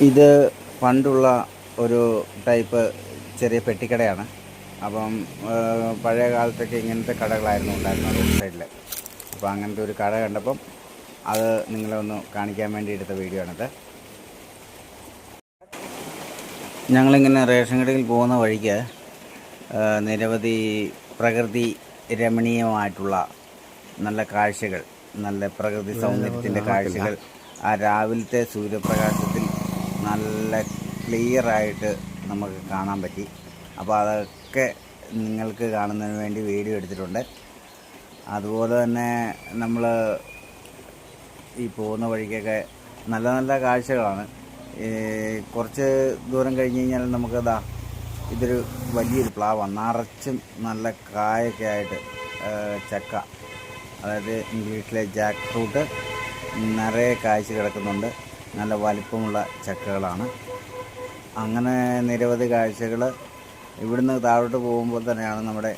ഇത് പണ്ടുള്ള ഒരു ടൈപ്പ് ചെറിയ പെട്ടിക്കടയാണ്. അപ്പം പഴയ കാലത്തൊക്കെ ഇങ്ങനത്തെ കടകളായിരുന്നു ഉണ്ടായിരുന്നത് റോഡ് സൈഡിൽ. അപ്പോൾ അങ്ങനത്തെ ഒരു കട കണ്ടപ്പം അത് നിങ്ങളെ ഒന്ന് കാണിക്കാൻ വേണ്ടി എടുത്ത വീഡിയോ ആണിത്. ഞങ്ങളിങ്ങനെ റേഷൻ കടയിൽ പോകുന്ന വഴിക്ക് നിരവധി പ്രകൃതി രമണീയമായിട്ടുള്ള നല്ല കാഴ്ചകൾ, നല്ല പ്രകൃതി സൗന്ദര്യത്തിൻ്റെ കാഴ്ചകൾ ആ രാവിലത്തെ സൂര്യപ്രകാശത്തിൽ നല്ല ക്ലിയറായിട്ട് നമുക്ക് കാണാൻ പറ്റി. അപ്പോൾ അതൊക്കെ നിങ്ങൾക്ക് കാണുന്നതിന് വേണ്ടി വീഡിയോ എടുത്തിട്ടുണ്ട്. അതുപോലെ തന്നെ നമ്മൾ ഈ പോകുന്ന വഴിക്കൊക്കെ നല്ല നല്ല കാഴ്ചകളാണ്. കുറച്ച് ദൂരം കഴിഞ്ഞ് കഴിഞ്ഞാൽ നമുക്കതാ ഇതൊരു വലിയൊരു പ്ലാവാണ്, നിറച്ചും നല്ല കായൊക്കെ ആയിട്ട് ചക്ക, അതായത് ഇംഗ്ലീഷിലെ ജാക്ക് ഫ്രൂട്ട് നിറയെ കായ്ച്ച് കിടക്കുന്നുണ്ട്. നല്ല വലിപ്പമുള്ള ചക്കകളാണ്. അങ്ങനെ നിരവധി കാഴ്ചകൾ. ഇവിടുന്ന് താഴോട്ട് പോകുമ്പോൾ തന്നെയാണ് നമ്മുടെ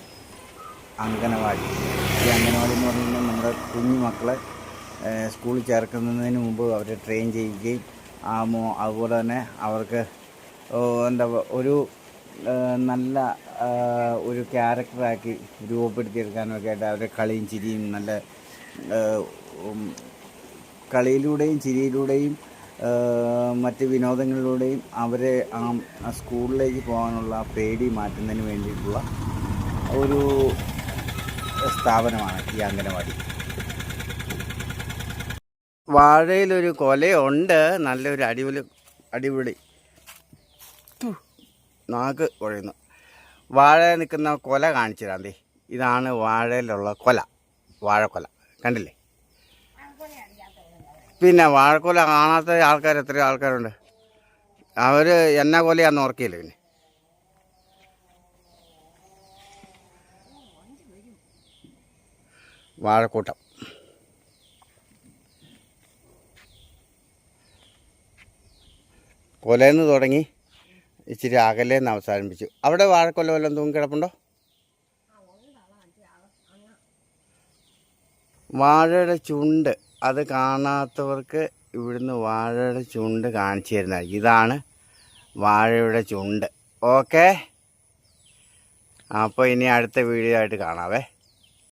അംഗനവാടി. ഈ അംഗനവാടി എന്ന് പറഞ്ഞാൽ നമ്മുടെ കുഞ്ഞു മക്കളെ സ്കൂളിൽ ചേർക്കുന്നതിന് മുമ്പ് അവരെ ട്രെയിൻ ചെയ്യുകയും അതുപോലെ തന്നെ അവർക്ക് എന്താ ഒരു നല്ല ഒരു ക്യാരക്ടറാക്കി രൂപപ്പെടുത്തിയെടുക്കാനൊക്കെ ആയിട്ട് അവരുടെ കളിയും ചിരിയും, നല്ല കളിയിലൂടെയും ചിരിയിലൂടെയും മറ്റ് വിനോദങ്ങളിലൂടെയും അവരെ ആ സ്കൂളിലേക്ക് പോകാനുള്ള പേടി മാറ്റുന്നതിന് വേണ്ടിയിട്ടുള്ള ഒരു സ്ഥാപനമാണ് ഈ അംഗനവാടി. വാഴയിലൊരു കൊലയുണ്ട്, നല്ലൊരു അടിപൊളി നാക്ക് കുഴയുന്നു. വാഴ നിൽക്കുന്ന കൊല കാണിച്ചു തരാം. ഇതാണ് വാഴയിലുള്ള കൊല, വാഴക്കൊല കണ്ടില്ലേ? പിന്നെ വാഴക്കൊല കാണാത്ത ആൾക്കാർ എത്രയോ ആൾക്കാരുണ്ട്. അവർ എന്നാ കൊലയാന്ന് ഓർക്കില്ല. പിന്നെ വാഴക്കൂട്ടം കൊലയെന്ന് തുടങ്ങി ഇച്ചിരി അകലേന്ന് അവസാനിപ്പിച്ചു. അവിടെ വാഴക്കൊല വല്ലതും തൂങ്ങി കിടപ്പുണ്ടോ? വാഴയുടെ ചുണ്ട് അത് കാണാത്തവർക്ക് ഇവിടുന്ന് വാഴയുടെ ചുണ്ട് കാണിച്ചു തരുന്നത്. ഇതാണ് വാഴയുടെ ചുണ്ട്. ഓക്കെ, അപ്പോൾ ഇനി അടുത്ത വീഡിയോ ആയിട്ട് കാണാവേ.